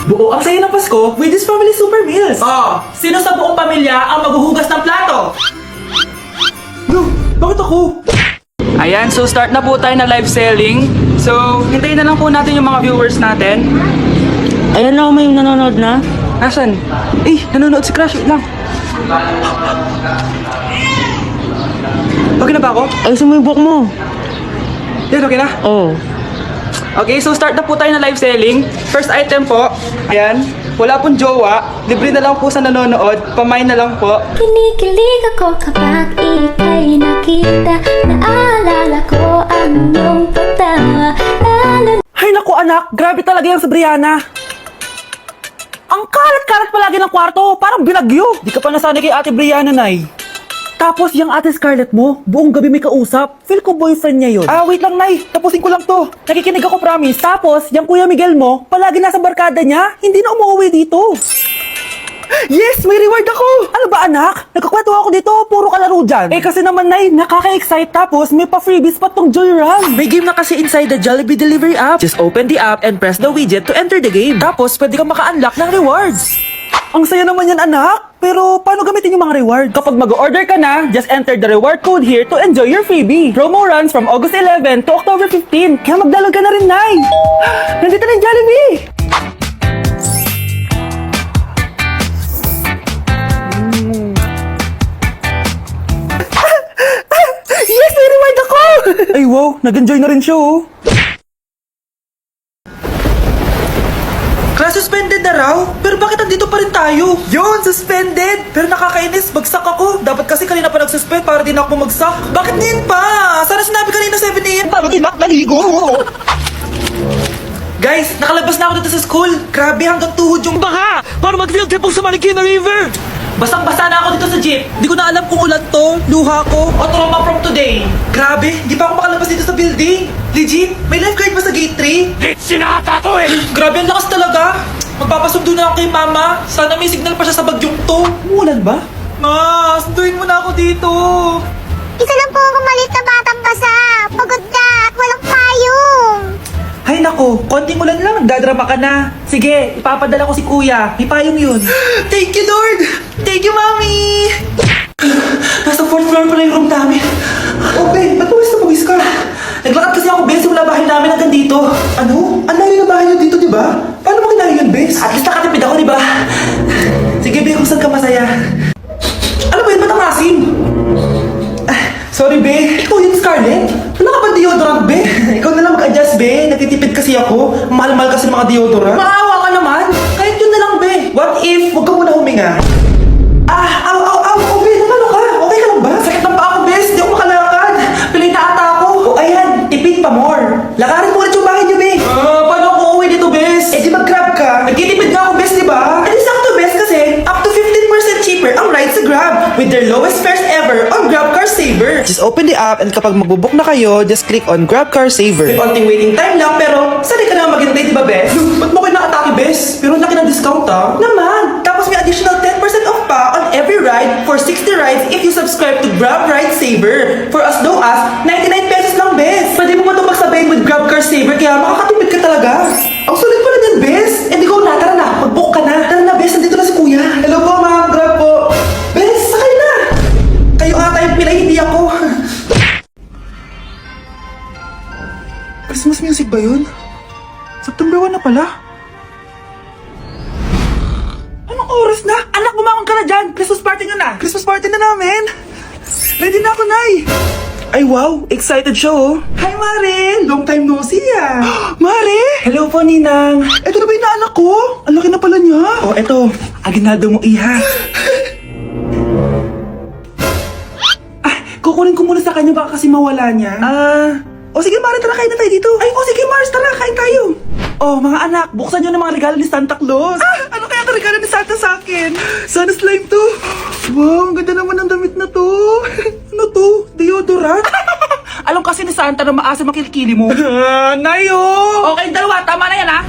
Buo ang saya ng Pasko with this family super meals. Oh, sino sa buong pamilya ang maghuhugas ng plato? No, bakit ako? Ayan, so start na po tayo na live selling. So, hintayin na lang po natin yung mga viewers natin. Ayan na, may nanonood na. Asan? Eh, nanonood si Crush. Wait lang. Okay na ba ako? Ay, sumibok mo. Yan, okay na? Oh. Okay, so start na po tayo na live selling. First item po, ayan. Wala pong jowa. Libre na lang po sa nanonood. Pamay na lang po. Kinikilig ako kapag ika'y nakita. Naalala ko ang iyong pagtawa. Ay, naku anak. Grabe talaga yung sa Brianna. Ang kalat-kalat palagi ng kwarto. Parang binagyo. Di ka pa nasanay kay Ate Brianna, Nay. Tapos, yung Ate Scarlett mo, buong gabi may kausap. Feel ko boyfriend niya yun. Ah, wait lang, Nay. Tapusin ko lang to. Nakikinig ako, promise. Tapos, yung Kuya Miguel mo, palagi nasa barkada niya, hindi na umuwi dito. Yes! May reward ako! Ano ba, anak? Nagkakwento ako dito, puro kalaro dyan. Eh, kasi naman, Nay, nakaka-excite. Tapos, may pa-freebies pa tong Joy Run. May game na kasi inside the Jollibee Delivery app. Just open the app and press the widget to enter the game. Tapos, pwede kang maka-unlock ng rewards. Ang saya naman yan, anak. Pero, paano gamitin yung mga reward? Kapag mag-order ka na, just enter the reward code here to enjoy your freebie. Promo runs from August 11 to October 15. Kaya magdalog ka na rin, Nay. Nandito na yung Jollibee. Yes, may reward ako! Ay, wow. Nag-enjoy na rin siya, oh. Class suspended na raw? Pero bakit andito pa rin tayo? Yun, suspended! Pero nakakainis, bagsak ako. Dapat kasi kanina pa nag-suspend para di na ako bumagsak. Bakit din pa? Sana sinabi kanina 7 a.m. Paano di naligo? Guys, nakalabas na ako dito sa school. Grabe, hanggang tuhod yung baha. Paano mag-field trip sa Marikina River? Basang-basa na ako dito sa jeep. Di ko na alam kung ulan to, luha ko, o trauma from today. Grabe, di pa ako makalabas dito sa building. Legit, may lifeguard ba sa gate 3? Sinata to eh. Grabe, ang lakas talaga. Magpapasundo na ako kay mama. Sana may signal pa siya sa bagyong to. Umulan ba? Ma, sunduin mo na ako dito. Isa lang po akong maliit na batang basa. Pagod na at walang payong. Hay nako, konting ulan lang, nagdadrama ka na. Sige, ipapadala ko si kuya. May payong yun. Thank you, Lord! Thank you, Mommy! Nasa 4th floor pala yung room namin. Oh, babe, ba't pawis ka? Naglakad kasi ako, Bes, simula bahay namin hanggang dito. Ano? Ang layo na bahay nyo dito, di ba? Paano mo kinayo yun, Bes? At least nakatipid ako, di ba? Sige, babe, kung saan ka masaya. Ano ba yun? Ba't ang asim? Sorry, be. Ikaw yun, Scarlett. Wala ka ba deodorant, be? Ikaw na lang mag-adjust, be. Nagtitipid kasi ako. Mahal-mahal kasi ng mga deodorant. Maawa ka naman. Kahit yun na lang, be. What if, huwag ka muna huminga? Oh, be. Ano ka? Okay ka lang ba? Sakit ng paa ko, bes. Di ako makalakad. Pilay na ata ako. O, ayan. Tipid pa more. Lakarin mo ulit yung bahay niyo, be. Paano ako uuwi dito, bes? Eh, di mag-grab ka. Nagtitipid nga ako, bes, di ba? Eh, di sakto, bes, kasi up to 15% cheaper ang ride sa Grab with their lowest fares ever on Grab Car Saver. Just open the app and kapag magbubook na kayo, just click on Grab Car Saver. May konting waiting time lang, pero sanay ka na maghintay, di ba, Bes? Ba't mo kayo nakatake, Bes? Pero ang laki ng discount, ah. Naman! Tapos may additional 10% off pa on every ride for 60 rides if you subscribe to Grab Ride Saver for as low as 99 pesos lang, Bes. Pwede mo ba ito magsabayin with Grab Car Saver kaya makakatipid ka talaga? Ang sulit pala niyan, Bes. Eh, di ko na. Tara na. Mag-book ka na. Tara na, Bes. Nandito na si Kuya. Hello po, ma'am. Grab po. Bes, sakay na. Kayo ata yung pilay, hindi ako. Christmas music ba yun? September 1 na pala. Anong oras na? Anak, bumangon ka na dyan. Christmas party nga na. Christmas party na namin. Ready na ako, Nay. Ay, wow. Excited siya, oh. Hi, Mare. Long time no see, ah. Mare! Hello po, Ninang. Ito na ba yung naanak ko? Ang laki na pala niya. Oh, eto. Aginado mo, iha. Kukunin ko muna sa kanya baka kasi mawala niya. O sige, Mare, tara, kain na tayo dito. Ay, o sige, Mars, tara, kain tayo. Oh, mga anak, buksan nyo ng mga regalo ni Santa Claus. Ano kaya ang regalo ni Santa sa akin? Sana slime to. Wow, ang ganda naman ng damit na to. Ano to? Deodorant? Alam kasi ni Santa na maasa makilikili mo. Nayo! Okay, dalawa, tama na yan, ha?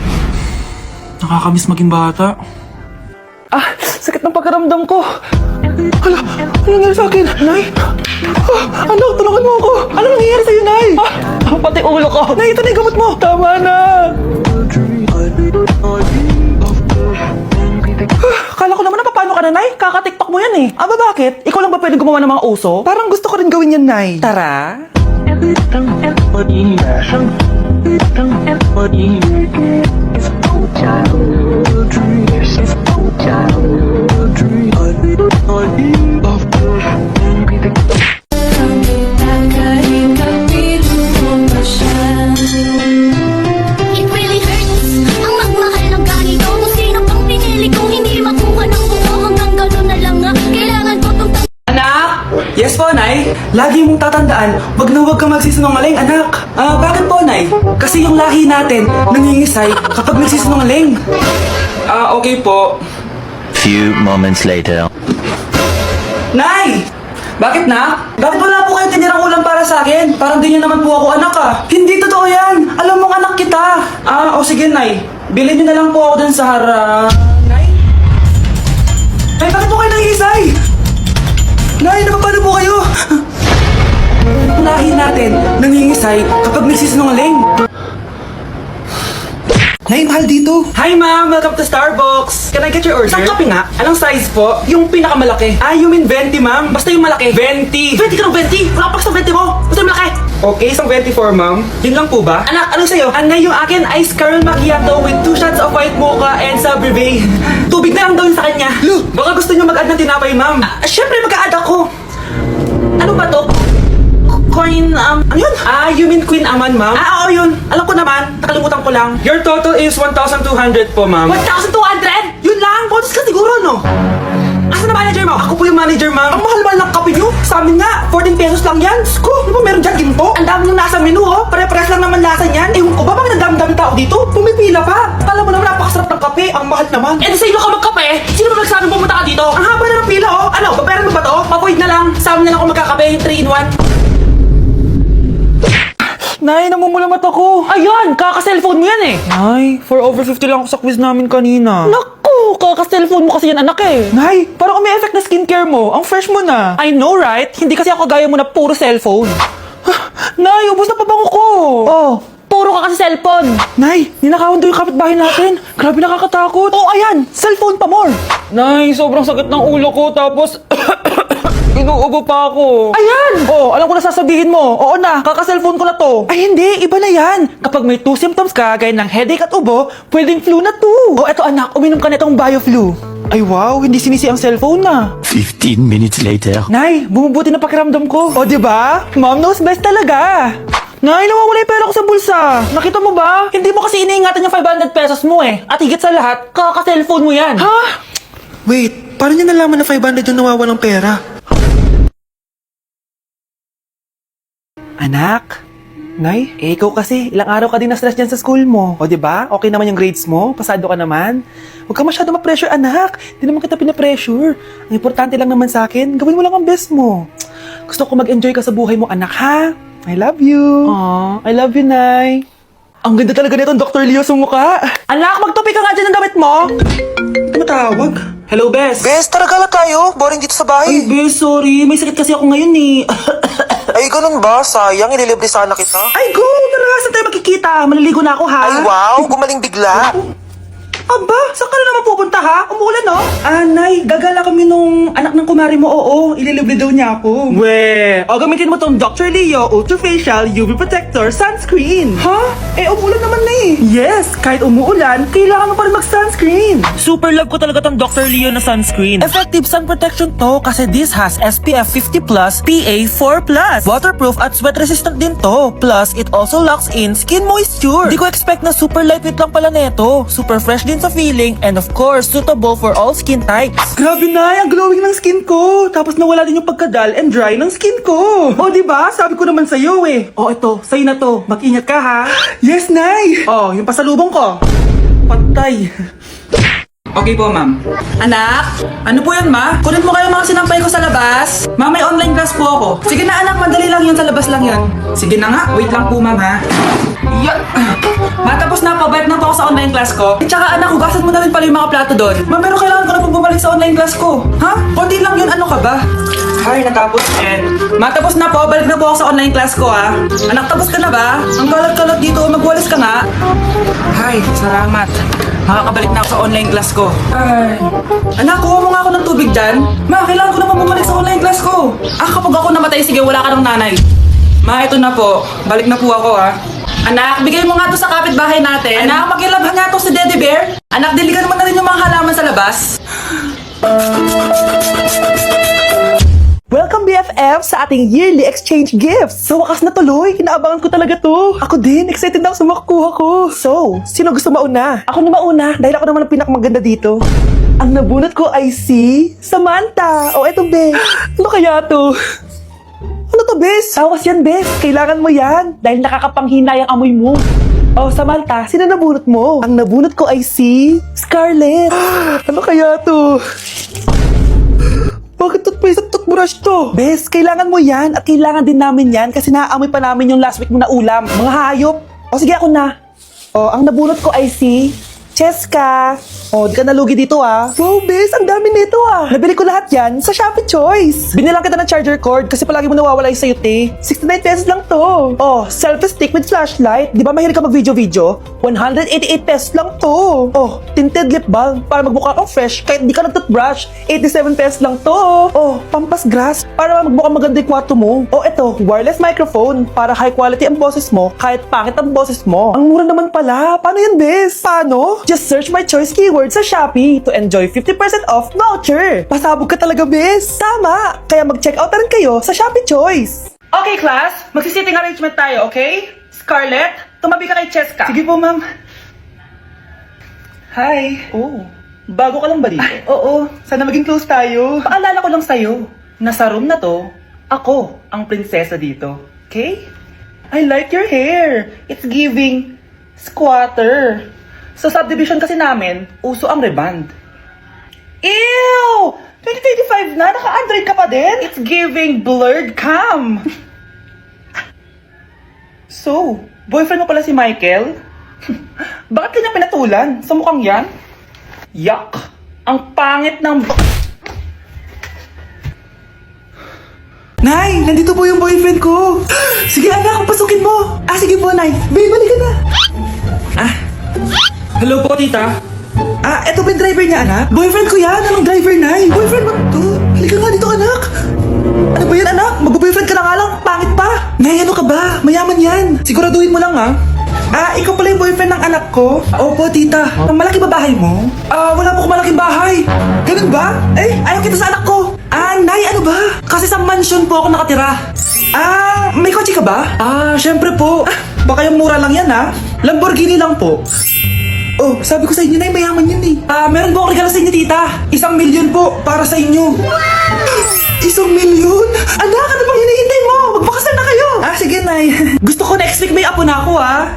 Nakakamiss maging bata. Sakit ng pagkaramdam ko. Hala, ano nangyari sa akin? Nay? Anak, tulungan mo ako. Ano nangyayari sa'yo, Nay? Pati ulo ko. Nay, ito na yung gamot mo. Tama na. sana, Nay. Kaka-tiktok mo yan eh. Aba, bakit? Ikaw lang ba pwede gumawa ng mga uso? Parang gusto ko rin gawin yan, Nay. Tara. It really hurts ang magmahal ng ganito. Kung sino pang pinili kong hindi makuha ng buo. Hanggang gano'n na lang nga. Kailangan ko tong Anak! Yes po, Nay. Lagi mong tatandaan, wag na wag ka magsisinungaling, anak. Bakit po, Nay? Kasi yung lahi natin nangingisay kapag nagsisinungaling. Okay po. Few moments later. Nay! Bakit na? Bakit wala po kayo tinirang ulam para sa akin? Parang di niyo naman po ako anak ah. Hindi totoo yan! Alam mong anak kita! Sige, Nay. Bilhin niyo na lang po ako dun sa harap. Nay? Nay, bakit po kayo nangingisay? Nay, napapano po kayo? Lahi natin nangingisay kapag nagsisinungaling. Nay, mahal dito. Hi ma'am! Welcome to Starbucks! Can I get your order? Saan kape nga? Anong size po? Yung pinakamalaki. You mean 20 ma'am? Basta yung malaki. 20! 20 ka ng 20! Wala pa sa 20 mo! Basta yung malaki! Okay, isang 24 ma'am. Yun lang po ba? Anak, anong sa'yo? Anay, yung akin ice caramel macchiato with 2 shots of white mocha and Sabre Bay. Tubig na lang daw yun sa kanya. Lu, baka gusto nyo mag-add ng tinapay ma'am. Syempre mag-a-add ako. Ano ba to? Coin, ano yun? You mean Queen Aman, ma'am? Oo, yun. Alam ko naman. Nakalimutan ko lang. Your total is 1,200 po, ma'am. 1,200? Yun lang? Bonus ka siguro, no? Asa na manager mo? Ako po yung manager, ma'am. Ang mahal-mahal ng kape nyo. Sa amin nga, 14 pesos lang yan. Sko, ano ba meron dyan? Ginto? Ang dami nung nasa menu, oh. Pare-pares lang naman lasa niyan. Ewan ko ba, bakit ang dami-dami tao dito? Pumipila pa. Alam mo naman, napakasarap ng kape. Ang mahal naman. Eh, sa ilo ka magkape? Sino ba nagsabi pumunta ka dito? Ang haba na ng pila, oh. Ano, babayaran mo ba to? Avoid na lang. Sa amin na lang ako magkakape, 3-in-1. Nay, namumulamot ako. Ayun, kaka-cellphone mo yan eh. Nay, for over 50 lang ako sa quiz namin kanina. Naku, kaka-cellphone mo kasi yan anak eh. Nay, parang may effect na skincare mo. Ang fresh mo na. I know, right? Hindi kasi ako gaya mo na puro cellphone. Nay, ubos na pabango ko. Oh, puro ka kasi cellphone. Nay, ninakawan daw yung kapitbahay natin. Grabe nakakatakot. Oh, ayan, cellphone pa more. Nay, sobrang sakit ng ulo ko tapos... Inuubo pa ako. Ayan! Oh, alam ko na sasabihin mo. Oo na, kaka-cellphone ko na to. Ay hindi, iba na yan. Kapag may 2 symptoms ka, gaya ng headache at ubo, pwedeng flu na to. Oh, eto anak, uminom ka na itong BioFlu. Ay wow, hindi sinisi ang cellphone na. 15 minutes later. Nay, bumubuti na pakiramdam ko. O, diba? Mom knows best talaga. Nay, nawawala yung pera ko sa bulsa. Nakita mo ba? Hindi mo kasi iniingatan yung 500 pesos mo eh. At higit sa lahat, kaka-cellphone mo yan. Ha? Wait, paano niya nalaman na 500 yung nawawalang pera? Anak, Nay, ikaw kasi, ilang araw ka din na-stress dyan sa school mo. O, diba? Okay naman yung grades mo? Pasado ka naman? Huwag ka masyado ma-pressure, anak. Hindi naman kita pina-pressure. Ang importante lang naman sa akin, gawin mo lang ang best mo. Gusto ko mag-enjoy ka sa buhay mo, anak, ha? I love you. Aww, I love you, Nay. Ang ganda talaga nitong Dr. Leo sa mukha. Anak, magtupi ka nga dyan ng damit mo. Tumatawag. Hello, Bes. Bes, tara gala tayo. Boring dito sa Ay, bahay. Bes, sorry. May sakit kasi ako ngayon eh. Ay, ganun ba? Sayang, ililibre sana kita. Ay, go! Tara, saan tayo magkikita? Maliligo na ako, ha? Ay, wow, gumaling bigla. Aba, saan ka na naman pupunta ha? Umuulan no? Nay, gagala kami nung anak ng kumari mo, oo. Ililibre daw niya ako. We, gamitin mo tong Dr. Leo Ultra Facial UV Protector Sunscreen. Ha? Umuulan naman na eh. Yes, kahit umuulan, kailangan mo pa rin mag-sunscreen. Super love ko talaga tong Dr. Leo na sunscreen. Effective sun protection to kasi this has SPF 50+, PA4+. Waterproof at sweat resistant din to. Plus, it also locks in skin moisture. Di ko expect na super lightweight lang pala neto. Super fresh din sa feeling and of course, suitable for all skin types. Grabe na, ang glowing ng skin ko. Tapos nawala din yung pagkadal and dry ng skin ko. O, diba? Sabi ko naman sa'yo eh. O, ito, sa'yo na to. Mag-ingat ka ha. Yes, Nay. O, yung pasalubong ko. Patay. Okay po, ma'am. Anak, ano po yun, ma? Kunin mo kayo mga sinampay ko sa labas. Ma, may online class po ako. Sige na, anak, madali lang yun, sa labas lang yan. Sige na nga, wait lang po, ma'am, ha? Yan. Matapos na po, bayad na po ako sa online class ko. At saka, anak, hugasan mo na rin pala yung mga plato doon. Ma, pero kailangan ko na pong bumalik sa online class ko. Ha? Konti lang yun, ano ka ba? Ay, natapos yan. Matapos na po, balik na po ako sa online class ko, ha? Anak, tapos ka na ba? Ang kalat-kalat dito, magwalis ka nga. Ay, salamat. Makakabalik na ako sa online class ko. Ay. Anak, kuha mo nga ako ng tubig dyan. Ma, kailangan ko naman bumalik sa online class ko. Kapag ako namatay, sige, wala ka ng nanay. Ma, ito na po. Balik na po ako, ha. Anak, bigay mo nga to sa kapitbahay natin. Anak, makilabhan nga to si Daddy Bear. Anak, diligan mo na rin yung mga halaman sa labas. Welcome BFF sa ating yearly exchange gifts. Sa wakas na tuloy, inaabangan ko talaga to. Ako din, excited na ako sa makukuha ko. So, sino gusto mauna? Ako na mauna dahil ako naman ang pinakamaganda dito. Ang nabunot ko ay si Samantha. O eto, Bes. Ano kaya to? Ano to, Bes? Tawas yan, Bes. Kailangan mo yan dahil nakakapanghinay ang amoy mo. Oh, Samantha, sino nabunot mo? Ang nabunot ko ay si Scarlett. Ano kaya to? Bakit toothpaste at toothbrush to? Bes, kailangan mo yan at kailangan din namin yan kasi naaamoy pa namin yung last week mo na ulam. Mga hayop. O sige, ako na. O, ang nabunot ko ay si Cheska. O, di ka nalugi dito ah. Wow, Bes, ang dami nito ah. Nabili ko lahat yan sa Shopee Choice. Binilang kita ng charger cord kasi palagi mo nawawala yung sayote. 69 pesos lang to. Oh, selfie stick with flashlight. Di ba mahilig ka mag-video-video? 188 pesos lang to. Oh, tinted lip balm para magmukha kang fresh kahit di ka nag-toothbrush. 87 pesos lang to. Oh, pampas grass para magmukha maganda yung kwarto mo. Oh, eto, wireless microphone para high quality ang boses mo kahit pangit ang boses mo. Ang mura naman pala. Paano yan, Bes? Paano? Just search my choice keyword sa Shopee to enjoy 50% off voucher. Pasabog ka talaga, Bes. Tama. Kaya mag-check out na rin kayo sa Shopee Choice. Okay, class. Magsisitting arrangement tayo, okay? Scarlett, tumabi ka kay Cheska. Sige po, ma'am. Hi. Oh, bago ka lang ba dito? Oo, sana maging close tayo. Paalala ko lang sa'yo, na sa room na to, ako ang prinsesa dito. Okay? I like your hair. It's giving squatter. Sa subdivision kasi namin, uso ang reband. Ew! 2025 na, naka-Android ka pa din? It's giving blurred cam. So, boyfriend mo pala si Michael? Bakit kanya pinatulan? Sa mukhang yan? Yuck! Ang pangit ng... Nay, nandito po yung boyfriend ko. Sige anak, pasukin mo. Sige po, Nay. Babe, balik ka na. Hello po, tita. Eto ba yung driver niya, anak? Boyfriend ko yan. Anong driver, Nay? Boyfriend mo to? Halika nga dito, anak. Ano ba yan, anak? Mag-boyfriend ka na nga lang. Pangit pa. Nay, ano ka ba? Mayaman yan. Siguraduhin mo lang, ha? Ikaw pala yung boyfriend ng anak ko? Opo, tita. Malaki ba bahay mo? Wala po akong malaking bahay. Ganun ba? Ayaw kita sa anak ko. Nay, ano ba? Kasi sa mansion po ako nakatira. May kotse ka ba? Syempre po. Baka yung mura lang yan, ha? Lamborghini lang po. Oh, sabi ko sa inyo, Nay, mayaman yun eh. Meron po ako regalo sa inyo, tita. 1 milyon po para sa inyo. Wow! 1 milyon? Anak, ano bang hinihintay mo? Magbakasal na kayo. Sige, Nay. Gusto ko next week may apo na ako, ha?